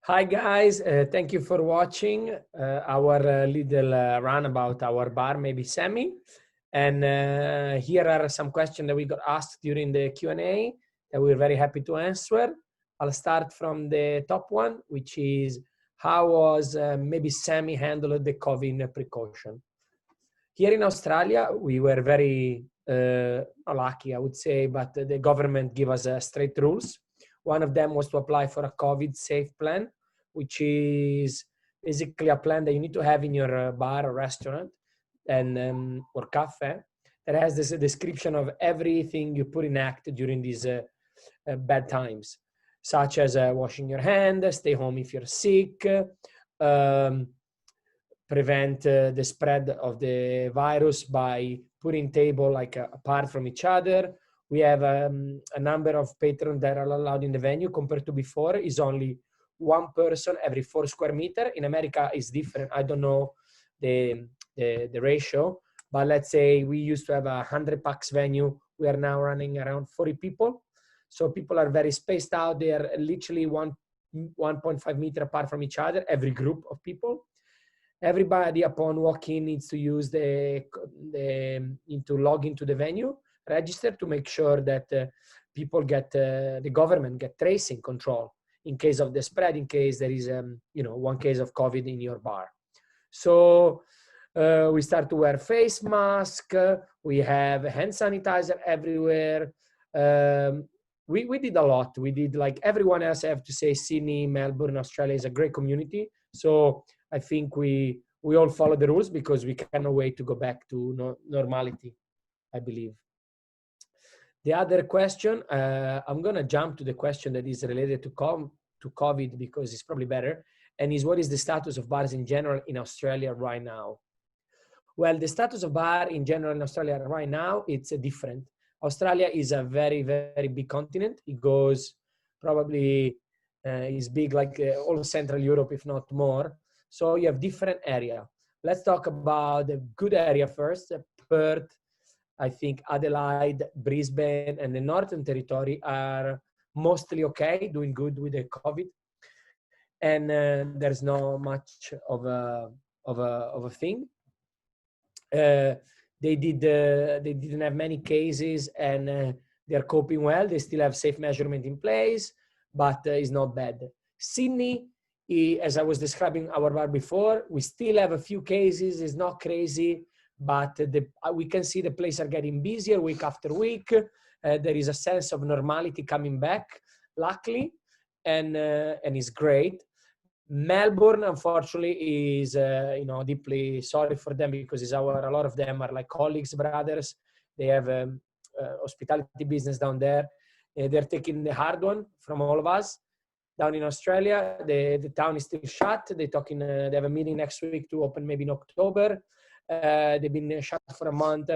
Hi guys, thank you for watching our little run about our bar, Maybe Sammy. And here are some questions that we got asked during the Q&A that we're very happy to answer. I'll start from the top one, which is how was Maybe Sammy handled the COVID precaution? Here in Australia, we were very lucky, I would say, but the government gave us straight rules. One of them was to apply for a COVID safe plan, which is basically a plan that you need to have in your bar or restaurant and or cafe that has this description of everything you put in act during these bad times, such as washing your hand, stay home if you're sick, um, prevent the spread of the virus by putting table like apart from each other. We have a number of patrons that are allowed in the venue compared to before is only one person every 4 square meter. In America is different. I don't know the ratio, but let's say we used to have a 100 pax venue. We are now running around 40 people. So people are very spaced out. They are literally 1.5 meter apart from each other, every group of people. Everybody upon walk-in needs to use need to log into the venue, register to make sure that people get, the government get tracing control in case of the spread, in case there is, one case of COVID in your bar. So we start to wear face mask. We have hand sanitizer everywhere. We did a lot. We did like everyone else. I have to say, Sydney, Melbourne, Australia is a great community. So I think we all follow the rules because we cannot wait to go back to normality, I believe. The other question, I'm going to jump to the question that is related to COVID because it's probably better, and is what is the status of bars in general in Australia right now? Well, the status of bar in general in Australia right now, it's different. Australia is a very, very big continent. It goes probably, is big like all Central Europe, if not more. So you have different area. Let's talk about the good area first. Perth, I think Adelaide, Brisbane, and the Northern Territory are mostly okay, doing good with the COVID. And there's not much of a thing. They didn't have many cases and they're coping well. They still have safe measurement in place, but it's not bad. Sydney, as I was describing our bar before, we still have a few cases. It's not crazy, but we can see the place are getting busier week after week. There is a sense of normality coming back, luckily, and it's great. Melbourne, unfortunately, is deeply sorry for them because a lot of them are like colleagues, brothers. They have hospitality business down there. They're taking the hard one from all of us. Down in Australia, the town is still shut. They have a meeting next week to open maybe in October. They've been shut for a month.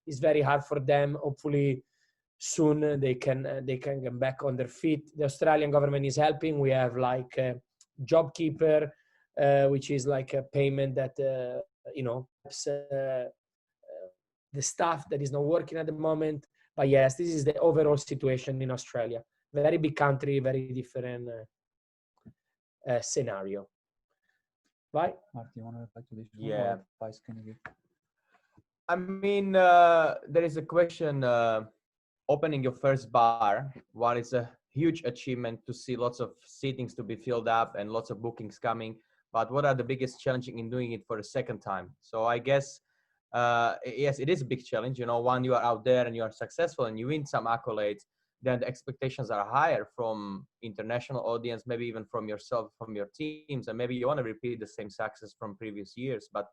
It's very hard for them. Hopefully, soon they can get back on their feet. The Australian government is helping. We have like JobKeeper, which is like a payment that helps the staff that is not working at the moment. But yes, this is the overall situation in Australia. Very big country, very different scenario. Right? Mark, do you want to reply to this? Yeah. What advice can you give? I mean, there is a question, opening your first bar, while it's a huge achievement to see lots of seatings to be filled up and lots of bookings coming, but what are the biggest challenges in doing it for a second time? So I guess, yes, it is a big challenge. When you are out there and you are successful and you win some accolades, then the expectations are higher from international audience, maybe even from yourself, from your teams, and maybe you want to repeat the same success from previous years. But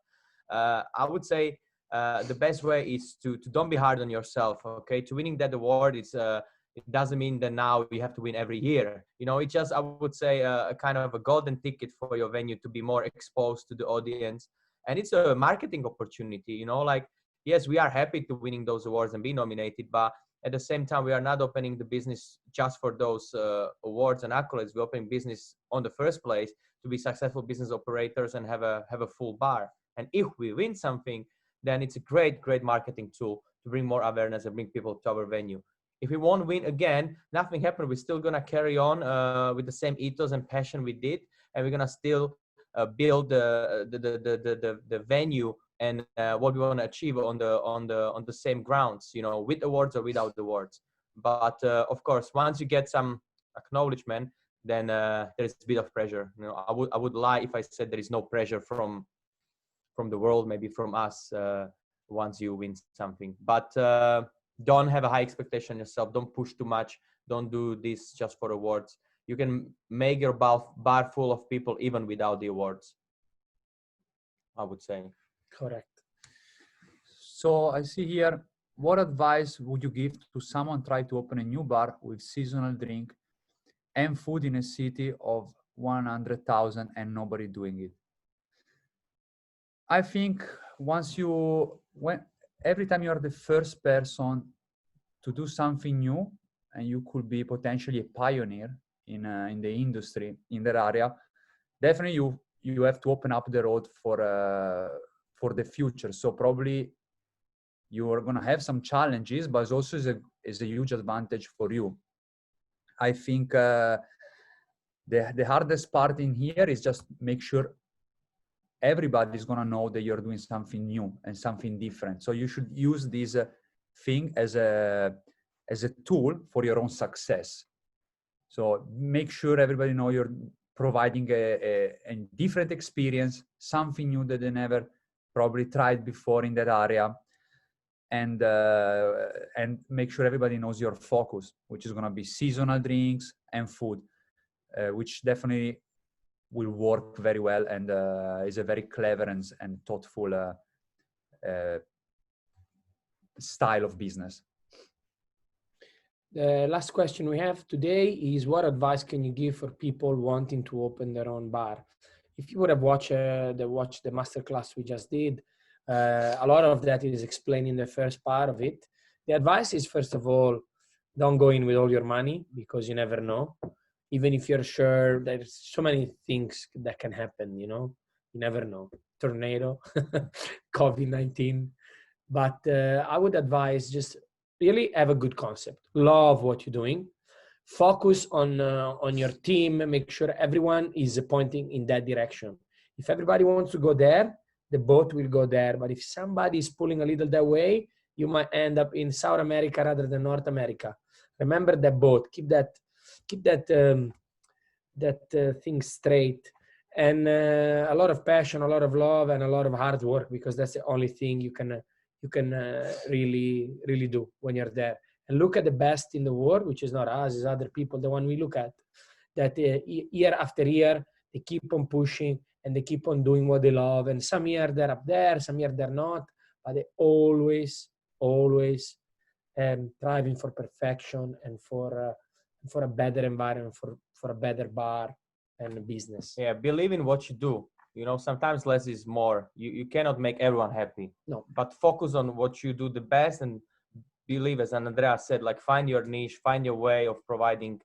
I would say the best way is to don't be hard on yourself. Okay, to winning that award, it doesn't mean that now you have to win every year. It's just, I would say, a kind of a golden ticket for your venue to be more exposed to the audience, and it's a marketing opportunity. Like, yes, we are happy to winning those awards and be nominated, but at the same time, we are not opening the business just for those awards and accolades. We're opening business on the first place to be successful business operators and have a full bar. And if we win something, then it's a great marketing tool to bring more awareness and bring people to our venue. If we won't win again, nothing happened. We're still gonna carry on with the same ethos and passion we did, and we're gonna still build the venue and what we want to achieve on the same grounds, you know, with awards or without awards. But of course, once you get some acknowledgement, then there's a bit of pressure. You know, I would lie if I said there is no pressure from the world, maybe from us, once you win something. But don't have a high expectation yourself. Don't push too much. Don't do this just for awards. You can make your bar full of people even without the awards, I would say. Correct. So I see here, what advice would you give to someone trying to open a new bar with seasonal drink and food in a city of 100,000 and nobody doing it? I think every time you are the first person to do something new, and you could be potentially a pioneer in the industry in that area, definitely you have to open up the road for the future. So probably you are going to have some challenges, but it also is a huge advantage for you. I think the hardest part in here is just make sure everybody's going to know that you're doing something new and something different. So you should use this thing as a tool for your own success. So make sure everybody know you're providing a different experience, something new that they never probably tried before in that area, and make sure everybody knows your focus, which is going to be seasonal drinks and food, which definitely will work very well and is a very clever and thoughtful style of business. The last question we have today is, what advice can you give for people wanting to open their own bar? If you would have watched the masterclass we just did, a lot of that is explained in the first part of it. The advice is, first of all, don't go in with all your money, because you never know. Even if you're sure, there's so many things that can happen, you know, you never know. Tornado, COVID-19. But I would advise, just really have a good concept. Love what you're doing. Focus on your team. Make sure everyone is pointing in that direction. If everybody wants to go there, the boat will go there. But if somebody is pulling a little that way, you might end up in South America rather than North America. Remember that boat. Keep that thing straight, and a lot of passion, a lot of love, and a lot of hard work, because that's the only thing you can really do when you're there. And look at the best in the world, which is not us, is other people, the one we look at, that year after year, they keep on pushing and they keep on doing what they love. And some year they're up there, some year they're not, but they always striving for perfection and for a better environment, for a better bar and business. Yeah, believe in what you do. You know, sometimes less is more. You cannot make everyone happy. No. But focus on what you do the best, and believe, as Andrea said, like, find your niche, find your way of providing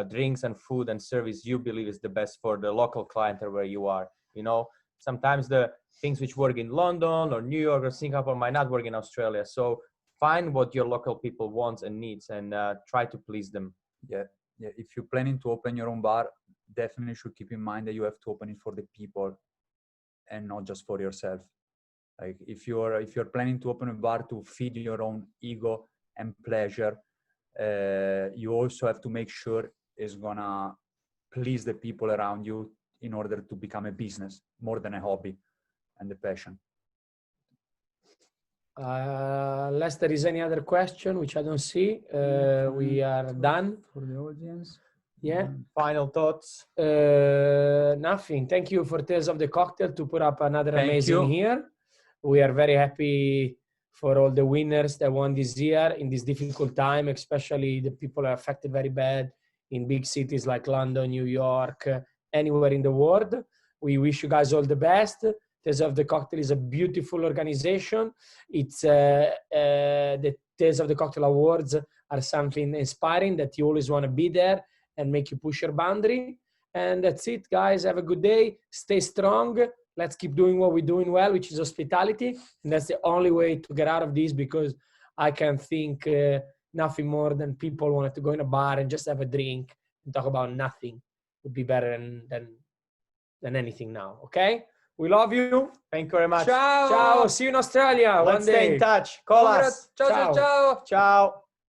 drinks and food and service you believe is the best for the local client or where you are. You know, sometimes the things which work in London or New York or Singapore might not work in Australia. So find what your local people wants and needs, and try to please them. Yeah. If you're planning to open your own bar, definitely should keep in mind that you have to open it for the people and not just for yourself. Like if you're planning to open a bar to feed your own ego and pleasure, you also have to make sure it's gonna please the people around you in order to become a business more than a hobby and a passion. Unless there is any other question, which I don't see, we are done for the audience. Yeah. Final thoughts? Nothing. Thank you for Tales of the Cocktail to put up another Thank amazing you. year. We are very happy for all the winners that won this year in this difficult time, especially the people are affected very bad in big cities like London, New York, anywhere in the world. We wish you guys all the best. Tales of the Cocktail is a beautiful organization. It's the Tales of the Cocktail Awards are something inspiring that you always want to be there and make you push your boundary. And that's it, guys. Have a good day. Stay strong. Let's keep doing what we're doing well, which is hospitality. And that's the only way to get out of this, because I can think nothing more than people wanted to go in a bar and just have a drink and talk about nothing. Would be better than anything now. Okay, we love you. Thank you very much. Ciao. See you in Australia. Let's one day. stay in touch. Call us. Ciao, ciao, ciao. Ciao.